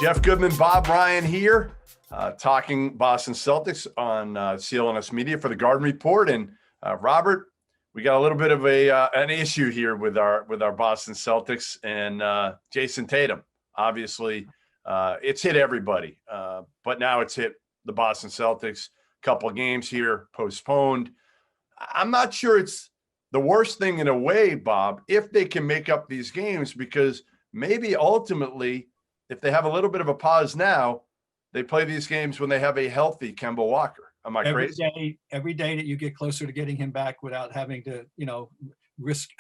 Jeff Goodman, Bob Ryan here, talking Boston Celtics on CLNS Media for the Garden Report. And Robert, we got a little bit of an issue here with our Boston Celtics and Jayson Tatum. Obviously, it's hit everybody, but now it's hit the Boston Celtics. Couple of games here postponed. I'm not sure it's the worst thing in a way, Bob, if they can make up these games, because maybe ultimately, if they have a little bit of a pause now, they play these games when they have a healthy Kemba Walker. Am I crazy? Every day that you get closer to getting him back without having to, risk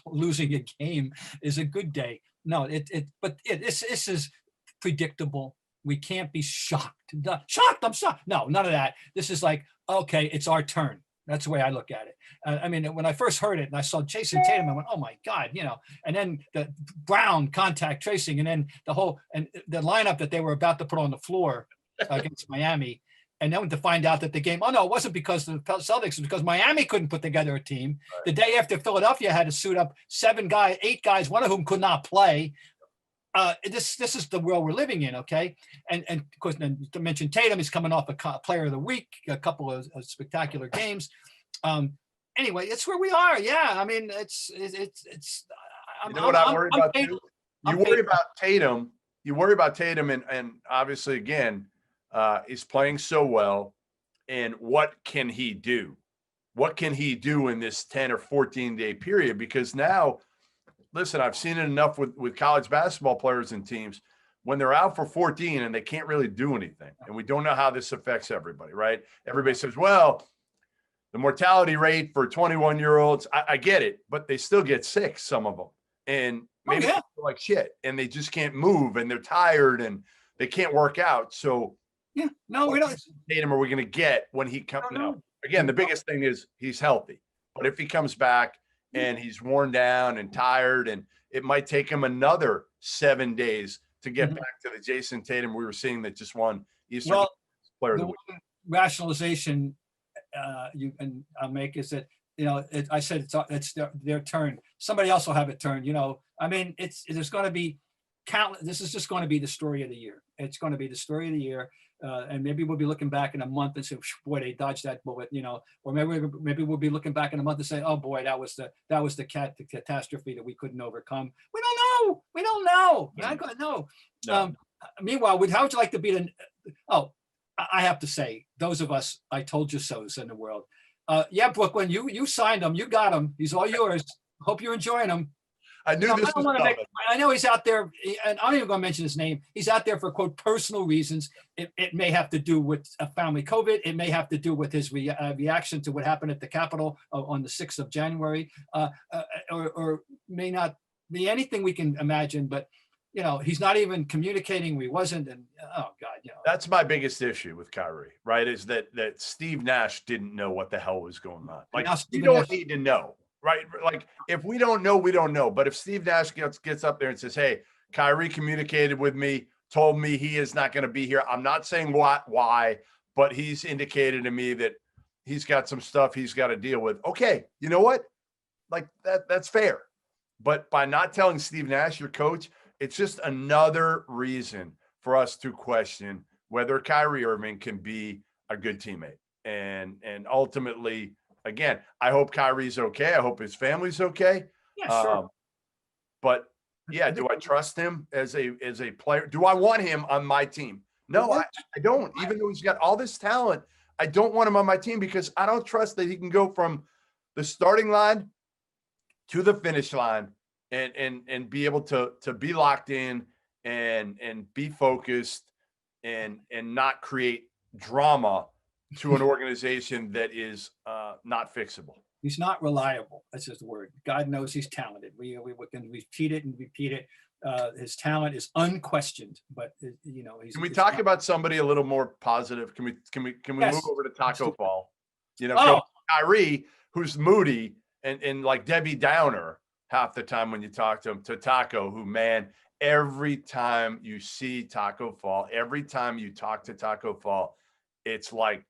losing a game is a good day. No, this is predictable. We can't be shocked. I'm shocked. No, none of that. This is like, okay, it's our turn. That's the way I look at it. When I first heard it and I saw Jayson Tatum, I went, oh my God, and then the Brown contact tracing, and then the lineup that they were about to put on the floor against Miami. And then to find out that the game, oh no, it wasn't because of the Celtics, it was because Miami couldn't put together a team. Right. The day after Philadelphia had to suit up 8 guys, one of whom could not play. This is the world we're living in, okay? And of course, then to mention Tatum, he's coming off a Player of the Week, a couple of spectacular games. Anyway, it's where we are. Yeah, I mean, it's. You know what I worry about too? You worry about Tatum. You worry about Tatum, and obviously, again, he's playing so well. And what can he do? What can he do in this 10 or 14-day period? Because now, listen, I've seen it enough with college basketball players and teams when they're out for 14 and they can't really do anything. And we don't know how this affects everybody, right? Everybody says, well, the mortality rate for 21-year-olds, I get it, but they still get sick, some of them. And maybe they feel like shit and they just can't move and they're tired and they can't work out. So we don't. Tatum are we going to get when he comes? No. Again, the biggest thing is he's healthy. But if he comes back and he's worn down and tired, and it might take him another 7 days to get back to the Jayson Tatum we were seeing that just won Eastern Player of the Week. Rationalization I'll make is that I said it's their turn. Somebody else will have a turn. There's going to be countless. This is just going to be the story of the year. It's going to be the story of the year. And maybe we'll be looking back in a month and say, boy, they dodged that bullet, or maybe we'll be looking back in a month and say, oh boy, that was the catastrophe that we couldn't overcome. We don't know. I don't know. No. Meanwhile, how would you like to be I have to say, those of us, I told you so's in the world. Brooklyn, you signed him. You got him. He's all yours. Hope you're enjoying him. I knew this was coming. I know he's out there, and I'm not even going to mention his name. He's out there for, quote, personal reasons. It may have to do with a family COVID. It may have to do with his reaction to what happened at the Capitol on the 6th of January, or may not be anything we can imagine. But, he's not even communicating. He wasn't. And, oh, God, That's my biggest issue with Kyrie, right, is that Steve Nash didn't know what the hell was going on. Like, you don't need to know. Right. Like, if we don't know, we don't know. But if Steve Nash gets up there and says, hey, Kyrie communicated with me, told me he is not going to be here. I'm not saying why, but he's indicated to me that he's got some stuff he's got to deal with. Okay. You know what? Like that's fair. But by not telling Steve Nash, your coach, it's just another reason for us to question whether Kyrie Irving can be a good teammate. And ultimately, again, I hope Kyrie's okay. I hope his family's okay. Yeah, sure. But yeah, do I trust him as a player? Do I want him on my team? No, I don't. Even though he's got all this talent, I don't want him on my team because I don't trust that he can go from the starting line to the finish line and be able to be locked in and be focused and not create drama to an organization that is not fixable. He's not reliable. That's his word. God knows he's talented. We can repeat it and repeat it. His talent is unquestioned, but he's. Can we talk about somebody a little more positive? Can we move over to Tacko Fall? Kyrie, who's moody and like Debbie Downer half the time when you talk to him, to Tacko, who, man, every time you see Tacko Fall, every time you talk to Tacko Fall, it's like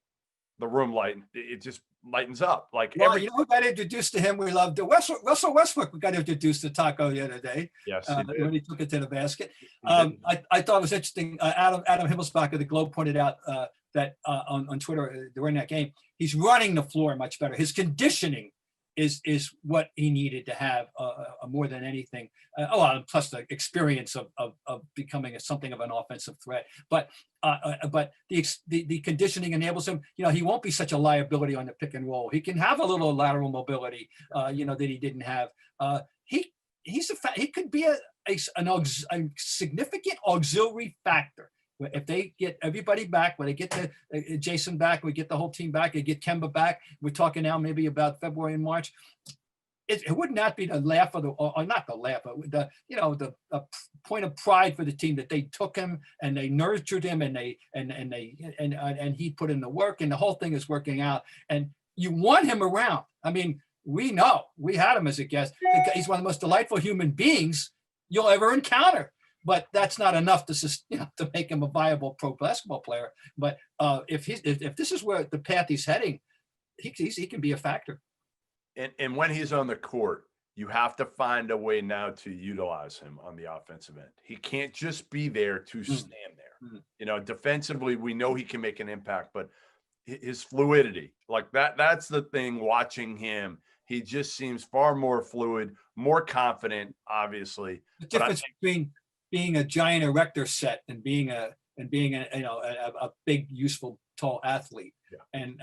the room light, it just lightens up. Like, well, you know who got introduced to him? We loved Russell Westbrook. We got introduced to Tacko the other day. Yes, when he took it to the basket. I thought it was interesting. Adam Himmelsbach of the Globe pointed out that on Twitter during that game, he's running the floor much better. His conditioning is what he needed to have more than anything. Plus the experience of becoming something of an offensive threat. But the conditioning enables him. You know, he won't be such a liability on the pick and roll. He can have a little lateral mobility. That he didn't have. He could be a significant auxiliary factor. If they get everybody back, when they get to Jayson back, we get the whole team back, they get Kemba back. We're talking now maybe about February and March. It would not be the laugh of or not the laugh, but the point of pride for the team that they took him and they nurtured him and he put in the work and the whole thing is working out. And you want him around. I mean, we know we had him as a guest. He's one of the most delightful human beings you'll ever encounter. But that's not enough to make him a viable pro basketball player. But if this is where the path he's heading, he can be a factor. And when he's on the court, you have to find a way now to utilize him on the offensive end. He can't just be there to stand there. You know, defensively, we know he can make an impact, but his fluidity, like that's the thing. Watching him, he just seems far more fluid, more confident. Obviously, the difference between being a giant erector set and being a big, useful, tall athlete. Yeah. And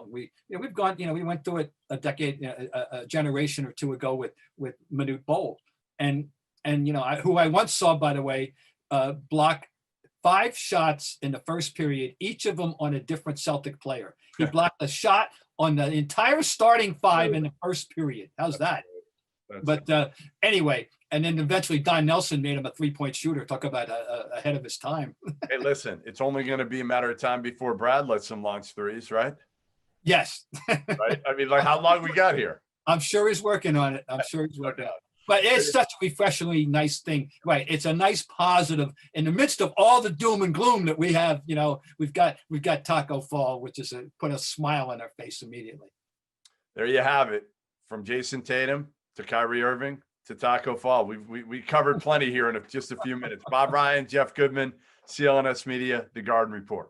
we've gone, we went through it a generation or two ago with Manute Bol, and who I once saw, by the way, block 5 shots in the first period, each of them on a different Celtic player. He blocked a shot on the entire starting 5 in the first period. How's that? But anyway, and then eventually Don Nelson made him a 3-point shooter. Talk about ahead of his time. Hey, listen, it's only going to be a matter of time before Brad lets him launch threes, right? Yes. Right. I mean, like, how long we got here? I'm sure he's working on it. But it's such a refreshingly nice thing, right? It's a nice positive in the midst of all the doom and gloom that we have. We've got Tacko Fall, which is put a smile on our face immediately. There you have it. From Jayson Tatum to Kyrie Irving to Tacko Fall. We covered plenty here in just a few minutes. Bob Ryan, Jeff Goodman, CLNS Media, The Garden Report.